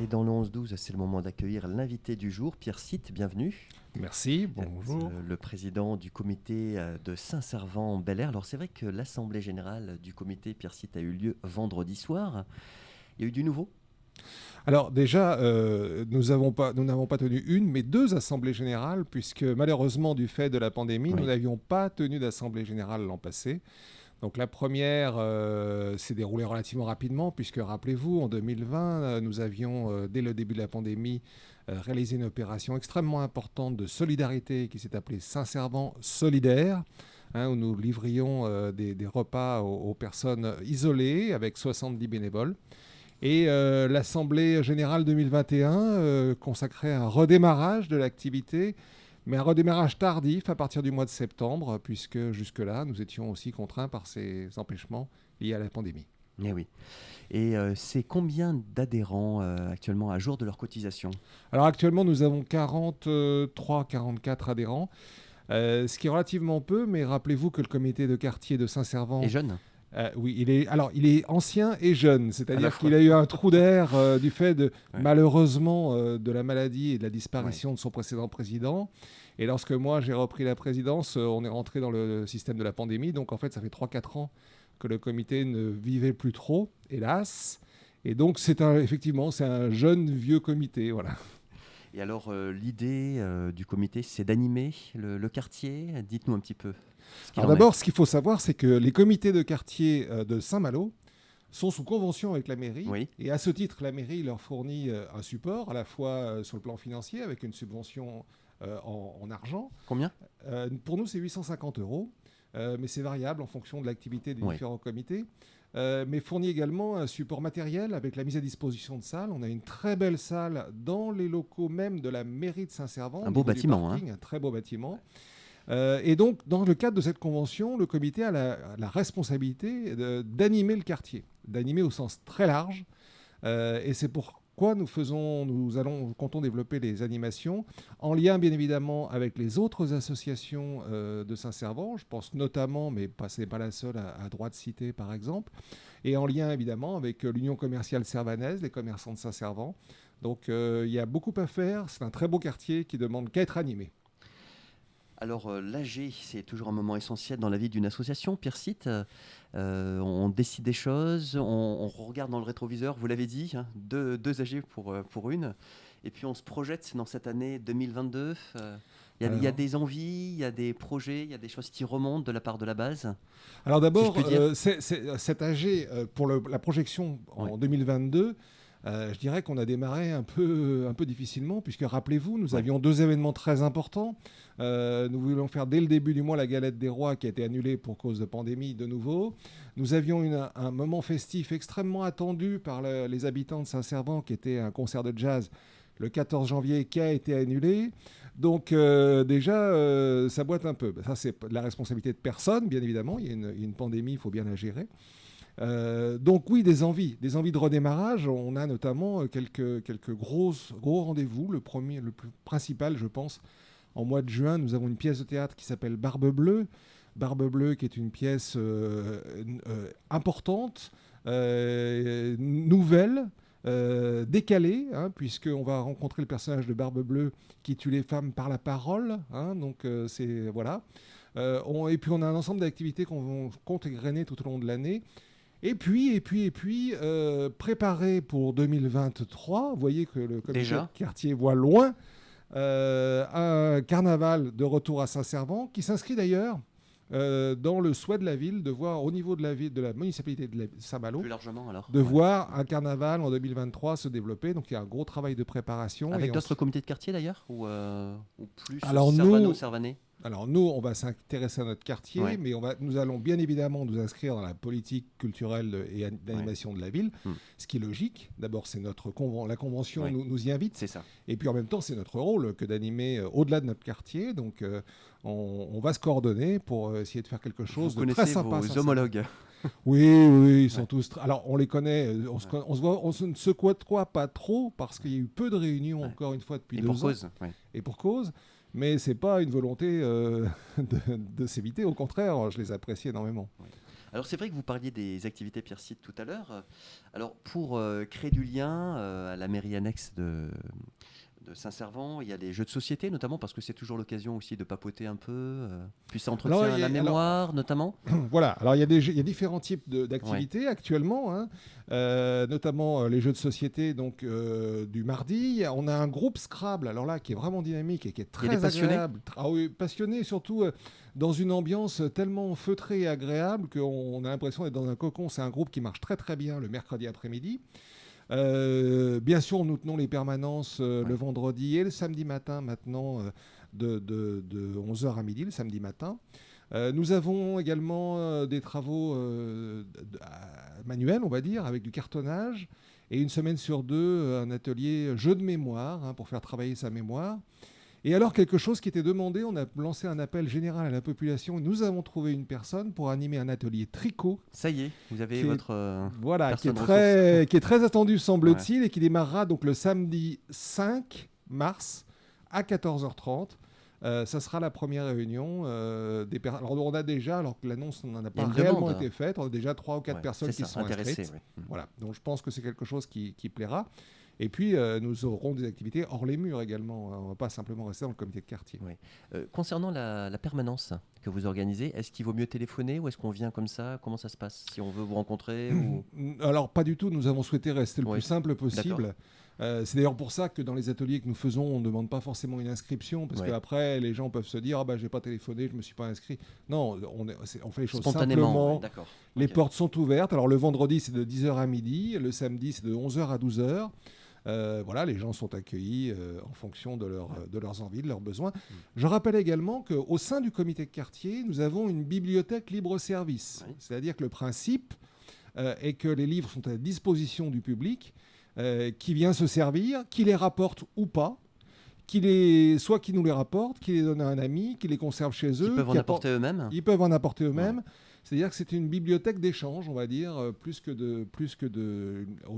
Et dans le 11-12, c'est le moment d'accueillir l'invité du jour, Pierre Sitt, bienvenue. Merci, bonjour. Le président du comité de Saint-Servant-Bel-Air. Alors c'est vrai que l'assemblée générale du comité, Pierre Sitt, a eu lieu vendredi soir. Il y a eu du nouveau? Alors déjà, nous n'avons pas tenu une, mais deux assemblées générales, puisque malheureusement, du fait de la pandémie, nous Oui. n'avions pas tenu d'assemblée générale l'an passé. Donc la première s'est déroulée relativement rapidement, puisque rappelez-vous, en 2020, nous avions, dès le début de la pandémie, réalisé une opération extrêmement importante de solidarité qui s'est appelée Saint-Servant Solidaire, où nous livrions des repas aux personnes isolées avec 70 bénévoles. Et l'Assemblée générale 2021 consacrait un redémarrage de l'activité, mais un redémarrage tardif à partir du mois de septembre, puisque jusque-là, nous étions aussi contraints par ces empêchements liés à la pandémie. Eh oui. Et c'est combien d'adhérents actuellement à jour de leur cotisation? Alors actuellement, nous avons 43-44 adhérents, ce qui est relativement peu, mais rappelez-vous que le comité de quartier de Et Saint-Servant. jeunes? Oui, il est ancien et jeune, À la c'est-à-dire fois. qu'il a eu un trou d'air du fait Ouais. malheureusement, de la maladie et de la Ouais. disparition de son précédent président. Et lorsque moi j'ai repris la présidence, on est rentré dans le système de la pandémie. Donc en fait, ça fait 3-4 ans que le comité ne vivait plus trop, hélas. Et donc effectivement, c'est un jeune vieux comité, voilà. Et alors l'idée du comité, c'est d'animer le quartier. Dites-nous un petit peu ce qu'il Alors en est. d'abord, ce qu'il faut savoir, c'est que les comités de quartier de Saint-Malo sont sous convention avec la mairie. Oui. Et à ce titre, la mairie leur fournit un support, à la fois sur le plan financier, avec une subvention en argent. Combien? Pour nous, c'est 850 euros, mais c'est variable en fonction de l'activité des Oui. différents comités. Mais fournit également un support matériel avec la mise à disposition de salles. On a une très belle salle dans les locaux même de la mairie de Saint-Servant. Un beau bâtiment, hein. Un très beau bâtiment. Et donc, dans le cadre de cette convention, le comité a la responsabilité d'animer le quartier, d'animer au sens très large. Et c'est pourquoi comptons développer les animations en lien bien évidemment avec les autres associations de Saint-Servant. Je pense notamment, mais ce n'est pas la seule, à Droit de Cité par exemple, et en lien évidemment avec l'Union commerciale servanaise, les commerçants de Saint-Servant. Donc il y a beaucoup à faire. C'est un très beau quartier qui demande qu'à être animé. Alors, l'AG, c'est toujours un moment essentiel dans la vie d'une association. Pierre Sitt, on décide des choses, on regarde dans le rétroviseur, vous l'avez dit, hein, deux AG pour une. Et puis, on se projette dans cette année 2022. Il y a Alors, des envies, il y a des projets, il y a des choses qui remontent de la part de la base, Alors si je d'abord, puis dire. cet AG, pour la projection Oui. en 2022, je dirais qu'on a démarré un peu difficilement, puisque rappelez-vous, nous Ouais. avions deux événements très importants. Nous voulions faire dès le début du mois la Galette des Rois, qui a été annulée pour cause de pandémie de nouveau. Nous avions un moment festif extrêmement attendu par les habitants de Saint-Servant, qui était un concert de jazz le 14 janvier, qui a été annulé. Donc déjà, ça boite un peu. Ça, c'est la responsabilité de personne, bien évidemment. Il y a une pandémie, il faut bien la gérer. Donc oui, des envies de redémarrage. On a notamment quelques gros rendez-vous. Le premier, le plus principal, je pense, en mois de juin, nous avons une pièce de théâtre qui s'appelle Barbe Bleue. Barbe Bleue, qui est une pièce importante, nouvelle, décalée, hein, puisqu'on va rencontrer le personnage de Barbe Bleue qui tue les femmes par la parole. Hein, donc c'est voilà. Et puis on a un ensemble d'activités qu'on compte égrener tout au long de l'année. Et puis, préparer pour 2023, vous voyez que le comité Déjà. de quartier voit loin, un carnaval de retour à Saint-Servant, qui s'inscrit d'ailleurs dans le souhait de la ville de voir, au niveau de la ville, de la municipalité de Saint-Malo, Plus largement, alors. de Ouais. voir un carnaval en 2023 se développer. Donc il y a un gros travail de préparation. Avec Et d'autres comités de quartier, d'ailleurs, ou plus Alors Servano-Servanais? Alors nous, on va s'intéresser à notre quartier, Ouais. mais nous allons bien évidemment nous inscrire dans la politique culturelle et d'animation de la ville, ce qui est logique. D'abord, c'est la convention Ouais. nous y invite, C'est ça. et puis en même temps, c'est notre rôle que d'animer au-delà de notre quartier. Donc on va se coordonner pour essayer de faire quelque chose Vous de très connaissez sympa. vos homologues. Oui, ils sont Ouais. tous. Alors, on les connaît. On ne se côtoie pas trop parce qu'il y a eu peu de réunions, Ouais. encore une fois, depuis Et 2 pour ans. cause. Ouais. Et pour cause. Mais c'est pas une volonté de s'éviter. Au contraire, je les apprécie énormément. Alors c'est vrai que vous parliez des activités Pierre-Site tout à l'heure. Alors pour créer du lien à la mairie annexe de Saint-Servant, il y a les jeux de société notamment parce que c'est toujours l'occasion aussi de papoter un peu. Puis ça Alors, entretient la mémoire notamment. voilà, alors il y a différents types Ouais. d'activités actuellement, hein. Notamment les jeux de société donc, du mardi. On a un groupe Scrabble, alors là, qui est vraiment dynamique et qui est Il y a des très passionnés. agréable. Ah oui, passionné, surtout dans une ambiance tellement feutrée et agréable qu'on a l'impression d'être dans un cocon. C'est un groupe qui marche très très bien le mercredi après-midi. Bien sûr, nous tenons les permanences le Ouais. vendredi et le samedi matin maintenant de 11h à midi, le samedi matin. Nous avons également des travaux manuels, on va dire, avec du cartonnage. Et une semaine sur deux, un atelier jeu de mémoire, hein, pour faire travailler sa mémoire. Et alors, quelque chose qui était demandé, on a lancé un appel général à la population. Et nous avons trouvé une personne pour animer un atelier tricot Ça y est, vous avez qui est, votre voilà, personne ressource. qui est très attendu, Ouais. semble-t-il, et qui démarrera donc le samedi 5 mars à 14h30. Ça sera la première réunion Alors on a déjà, alors que l'annonce n'en a Il y a pas une réellement demande. été faite, on a déjà 3 ou 4 Ouais, c'est personnes qui ça, se sont intéressé. inscrites. Ouais. Voilà, donc je pense que c'est quelque chose qui plaira. Et puis nous aurons des activités hors les murs également. On ne va pas simplement rester dans le comité de quartier. Ouais. Concernant la permanence que vous organisez, est-ce qu'il vaut mieux téléphoner ou est-ce qu'on vient comme ça? Comment ça se passe si on veut vous rencontrer ou... Alors pas du tout, nous avons souhaité rester le Oui, plus simple d'accord. possible. C'est d'ailleurs pour ça que dans les ateliers que nous faisons, on ne demande pas forcément une inscription, parce Ouais. qu'après, les gens peuvent se dire, ah bah, j'ai pas téléphoné, je me suis pas inscrit. Non, on fait les choses Spontanément, ouais, simplement. d'accord. Les Ok. portes sont ouvertes. Alors le vendredi, c'est de 10h à midi, le samedi, c'est de 11h à 12h. Voilà, les gens sont accueillis en fonction de leurs envies, de leurs besoins. Je rappelle également qu'au sein du comité de quartier, nous avons une bibliothèque libre-service. Oui. C'est-à-dire que le principe est que les livres sont à la disposition du public qui vient se servir, qui les rapporte ou pas, soit qui nous les rapporte, qui les donne à un ami, qui les conserve chez Qui eux. peuvent en apporter eux-mêmes? Ils peuvent en apporter Ouais. eux-mêmes. C'est-à-dire que c'est une bibliothèque d'échange, on va dire, au sens Un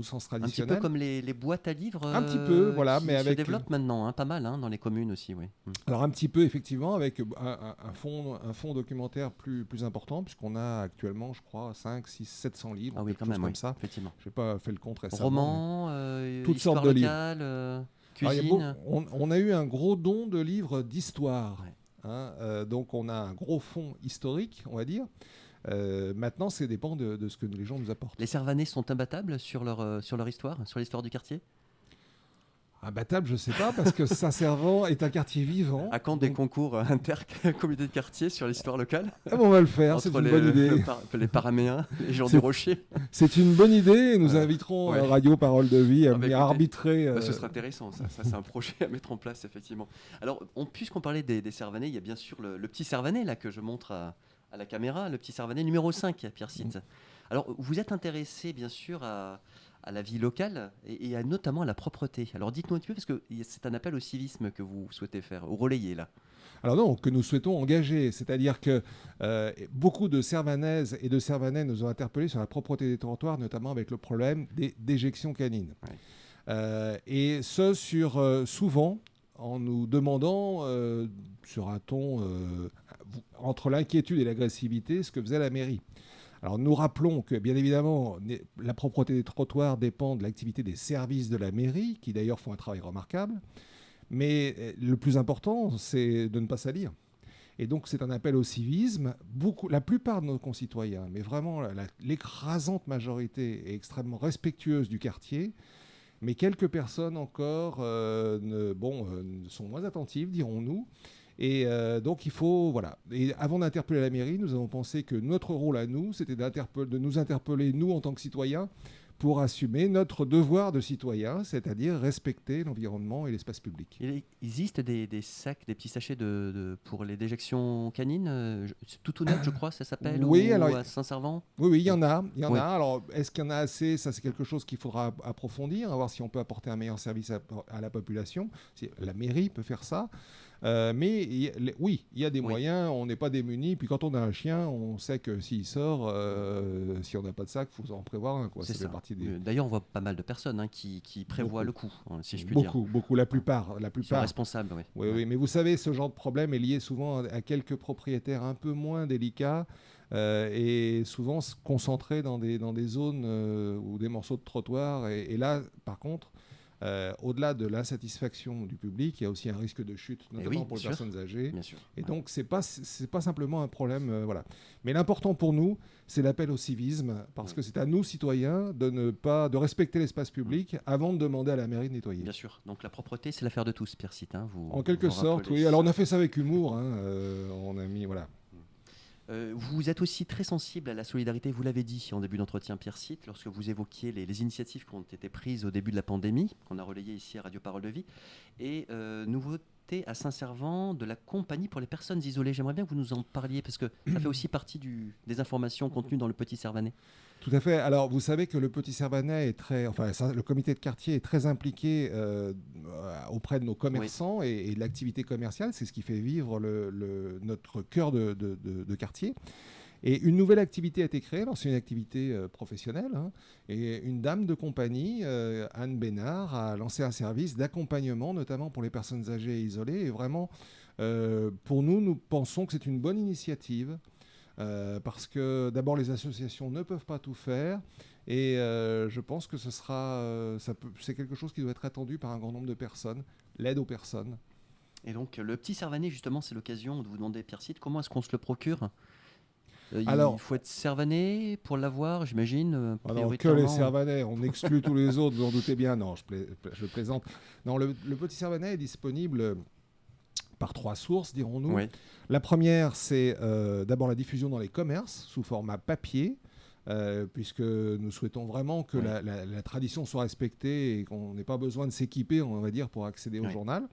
petit peu traditionnel. comme les boîtes à livres Un petit peu, voilà, mais qui se avec développent maintenant, hein, pas mal, hein, dans les communes aussi, oui. alors un petit peu effectivement avec un fonds documentaire plus important, puisqu'on a actuellement, je crois, 5, 6, 700 livres, Ah oui, quelque quand chose même, comme oui, ça. effectivement. Je n'ai pas fait le compte récemment. Romans, Toutes sortes histoire de livres. locale, Alors, cuisine. on a eu un gros don de livres d'histoire, Ouais. hein. Donc on a un gros fonds historique, on va dire. Maintenant, ça dépend de ce que les gens nous apportent. Les Servanais sont imbattables sur leur histoire, sur l'histoire du quartier? Imbattable, je ne sais pas, parce que Saint-Servant est un quartier vivant. À quand des Donc, concours inter-communautés de quartier sur l'histoire locale? on va le faire, c'est Entre une bonne idée. les Paraméens, les gens C'est- du Rocher? C'est une bonne idée, et nous Voilà. inviterons Ouais. Radio Parole de Vie à Ah bah venir écoutez, arbitrer. Ce sera intéressant, ça c'est un projet à mettre en place, effectivement. Alors, puisqu'on parlait des Servanais, il y a bien sûr le petit Servanais là, que je montre à la caméra, le petit Servanais numéro 5, Pierre Site. Alors, vous êtes intéressé, bien sûr, à la vie locale et notamment à la propreté. Alors, dites-nous un petit peu, parce que c'est un appel au civisme que vous souhaitez faire, au relayer, là. Alors non, que nous souhaitons engager, c'est-à-dire que beaucoup de Servanaises et de Servanais nous ont interpellés sur la propreté des trottoirs, notamment avec le problème des déjections canines. Ouais. Et ce, souvent, en nous demandant, sur un ton entre l'inquiétude et l'agressivité, ce que faisait la mairie. Alors nous rappelons que, bien évidemment, la propreté des trottoirs dépend de l'activité des services de la mairie, qui d'ailleurs font un travail remarquable. Mais le plus important, c'est de ne pas salir. Et donc c'est un appel au civisme. La plupart de nos concitoyens, mais vraiment l'écrasante majorité est extrêmement respectueuse du quartier. Mais quelques personnes encore sont moins attentives, dirons-nous. Et donc il faut, voilà. Et avant d'interpeller la mairie, nous avons pensé que notre rôle à nous, c'était de nous interpeller, nous, en tant que citoyens, pour assumer notre devoir de citoyen, c'est-à-dire respecter l'environnement et l'espace public. Il existe des sacs, des petits sachets pour les déjections canines, tout neuf, je crois, ça s'appelle, Oui, ou alors, à Saint-Servant? oui, il y en a. Il y en Oui. a. Alors, est-ce qu'il y en a assez? Ça, c'est quelque chose qu'il faudra approfondir, voir si on peut apporter un meilleur service à la population. La mairie peut faire ça. Mais oui, il y a des Oui. moyens, on n'est pas démunis. Puis quand on a un chien, on sait que s'il sort, si on n'a pas de sac, il faut en prévoir un, quoi. C'est Ça fait ça. partie des... D'ailleurs, on voit pas mal de personnes qui prévoient Beaucoup, le coup, hein, si je puis dire. beaucoup, la Hein. plupart. La Ils sont plupart. responsables, oui. Oui, Ouais. oui, mais vous savez, ce genre de problème est lié souvent à quelques propriétaires un peu moins délicats et souvent concentrés dans des zones ou des morceaux de trottoir. Et là, par contre, au-delà de l'insatisfaction du public, il y a aussi un risque de chute, Et notamment oui, pour bien les sûr. personnes âgées. Bien sûr. Et Ouais. donc, c'est pas simplement un problème. Voilà. Mais l'important pour nous, c'est l'appel au civisme, parce Oui. que c'est à nous, citoyens, de respecter l'espace Mm. public avant de demander à la mairie de nettoyer. Bien sûr. Donc la propreté, c'est l'affaire de tous, Pierre Cite, hein, En vous quelque sorte, rappelez oui. Alors, ça. on a fait ça avec humour. Hein, on a mis, voilà. Vous êtes aussi très sensible à la solidarité, vous l'avez dit en début d'entretien, Pierre Cite, lorsque vous évoquiez les initiatives qui ont été prises au début de la pandémie, qu'on a relayées ici à Radio Parole de Vie, et nouveauté à Saint-Servant de la compagnie pour les personnes isolées. J'aimerais bien que vous nous en parliez, parce que ça fait aussi partie des informations contenues dans le Petit Servanais. Tout à fait. Alors, vous savez que le Petit Servanais est le comité de quartier est très impliqué auprès de nos commerçants et de l'activité commerciale. C'est ce qui fait vivre notre cœur de quartier. Et une nouvelle activité a été créée. Alors, c'est une activité professionnelle. Hein, et une dame de compagnie, Anne Bénard, a lancé un service d'accompagnement, notamment pour les personnes âgées et isolées. Et vraiment, pour nous, nous pensons que c'est une bonne initiative. Parce que d'abord les associations ne peuvent pas tout faire et je pense que c'est quelque chose qui doit être attendu par un grand nombre de personnes, l'aide aux personnes. Et donc, le Petit Servanais, justement, c'est l'occasion de vous demander, Pierre Cite, comment est-ce qu'on se le procure? Il Alors, faut être Servanais pour l'avoir, j'imagine, alors que les prioritairement. Servanais, on exclut tous les autres, vous en doutez bien. Non, je plaisante. Non, le Petit Servanais est disponible par 3 sources, dirons-nous. Oui, La première, c'est d'abord la diffusion dans les commerces sous format papier, puisque nous souhaitons vraiment que oui, la tradition soit respectée et qu'on n'ait pas besoin de s'équiper, on va dire, pour accéder au oui. journal.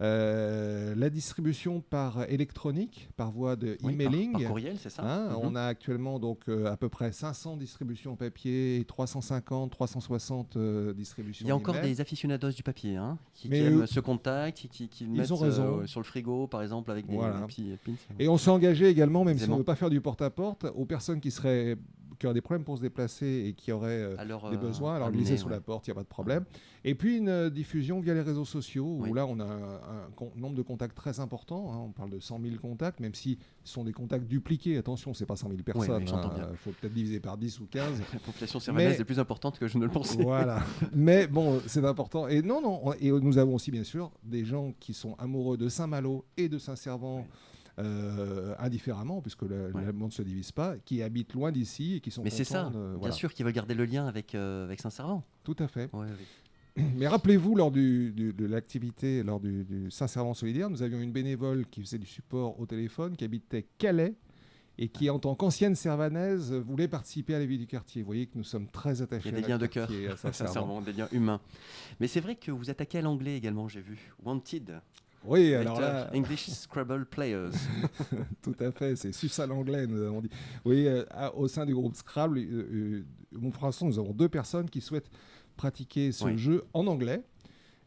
La distribution par électronique, par voie de Oui, emailing. par courriel, c'est ça? Hein, on a actuellement donc à peu près 500 distributions papier et 350, 360 distributions Il y a encore email. des aficionados du papier hein, qui Mais aiment ce contact, qui le ils mettent ont raison. sur le frigo, par exemple, avec des Voilà. petits pins. Et on s'est engagé également, même si on Aisément. ne veut pas faire du porte-à-porte, aux personnes qui auraient des problèmes pour se déplacer et qui auraient Alors, des besoins, alors amener, glisser sous ouais. la porte, il n'y a pas de problème. Et puis une diffusion via les réseaux sociaux, où Oui. là on a un nombre de contacts très important, hein, on parle de 100 000 contacts, même si ce sont des contacts dupliqués, attention, c'est pas 100 000 personnes, oui, j'entends bien. faut peut-être diviser par 10 ou 15. La population servanaise Mais est plus importante que je ne le pensais. voilà, mais bon, c'est important. Et non, et nous avons aussi bien sûr des gens qui sont amoureux de Saint-Malo et de Saint-Servant. Indifféremment, puisque le monde ne se divise pas, qui habitent loin d'ici et qui sont Mais c'est ça, contents bien voilà. sûr, qui veulent garder le lien avec Saint-Servant. Tout à fait. Ouais, oui. Mais rappelez-vous, lors de l'activité, lors du Saint-Servant solidaire, nous avions une bénévole qui faisait du support au téléphone, qui habitait Calais et qui, en tant qu'ancienne servanaise, voulait participer à la vie du quartier. Vous voyez que nous sommes très attachés Il y a des à liens notre de cœur, quartier, à Saint-Servant. sincèrement, des liens humains. Mais c'est vrai que vous attaquez à l'anglais également, j'ai vu. Wanted. Oui, alors là, English Scrabble Players. tout à fait, c'est sus à l'anglais, nous avons dit. Oui, au sein du groupe Scrabble, pour l'instant, nous avons 2 personnes qui souhaitent pratiquer ce jeu en anglais.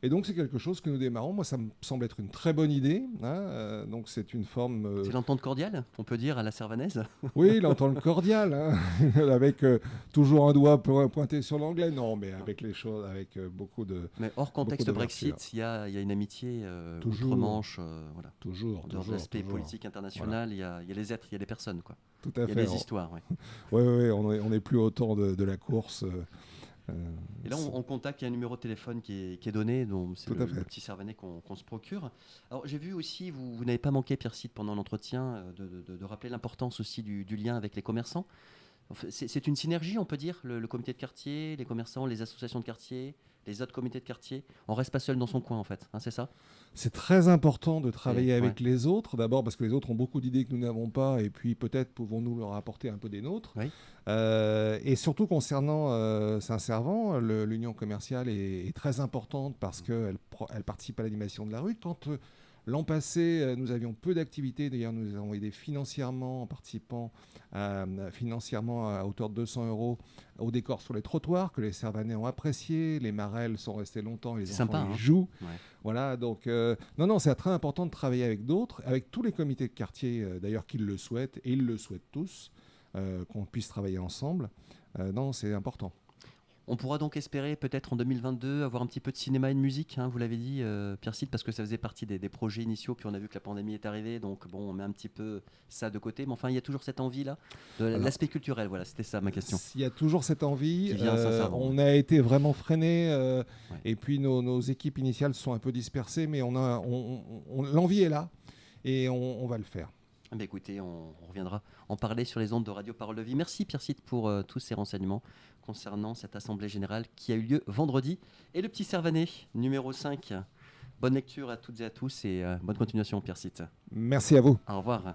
Et donc, c'est quelque chose que nous démarrons. Moi, ça me semble être une très bonne idée. Hein, donc, c'est une forme... C'est l'entente cordiale, on peut dire, à la servanaise. Oui, l'entente cordiale, hein, avec toujours un doigt pointé sur l'anglais. Non, mais avec les choses, avec beaucoup de... Mais hors contexte d'ouverture. Brexit, il y a une amitié Toujours. outre-Manche. Voilà. Toujours, En dehors de toujours. l'aspect toujours. politique international, il y a les êtres, il y a les personnes. Quoi. Tout à Il y a fait. des histoires. Ouais. Oui, on n'est plus au temps de la course. Et là, on contacte, il y a un numéro de téléphone qui est donné, donc c'est Tout à fait. le petit servanais qu'on se procure. Alors, j'ai vu aussi, vous n'avez pas manqué, Pierre Cite, pendant l'entretien, de rappeler l'importance aussi du lien avec les commerçants. Enfin, c'est une synergie, on peut dire, le comité de quartier, les commerçants, les associations de quartier, les autres comités de quartier. On reste pas seul dans son coin, en fait, hein, c'est ça? C'est très important de travailler avec ouais. les autres, d'abord parce que les autres ont beaucoup d'idées que nous n'avons pas, et puis peut-être pouvons-nous leur apporter un peu des nôtres. Oui. Et surtout concernant Saint-Servant, l'union commerciale est très importante parce qu'elle participe à l'animation de la rue. Quand L'an passé, nous avions peu d'activités. D'ailleurs, nous avons aidé financièrement en participant financièrement à hauteur de 200 euros au décor sur les trottoirs que les Servanais ont apprécié. Les marelles sont restées longtemps et les C'est enfants sympa, y hein. jouent. Ouais. Voilà, donc non, c'est très important de travailler avec d'autres, avec tous les comités de quartier d'ailleurs qui le souhaitent, et ils le souhaitent tous, qu'on puisse travailler ensemble. Non, c'est important. On pourra donc espérer peut-être en 2022 avoir un petit peu de cinéma et de musique, hein, vous l'avez dit, Pierre Site, parce que ça faisait partie des projets initiaux, puis on a vu que la pandémie est arrivée, donc bon, on met un petit peu ça de côté, mais enfin, il y a toujours cette envie-là, de Alors, l'aspect culturel, voilà, c'était ça ma question. il y a toujours cette envie. Qui vient sincèrement. On a été vraiment freiné, Ouais. et puis nos équipes initiales sont un peu dispersées, mais l'envie est là, et on va le faire. Eh bien, écoutez, on reviendra en parler sur les ondes de Radio Parole de Vie. Merci Pierre Site pour tous ces renseignements concernant cette assemblée générale qui a eu lieu vendredi. Et le petit Servanet, numéro 5. Bonne lecture à toutes et à tous et bonne continuation Pierre Site. Merci à vous. Au revoir.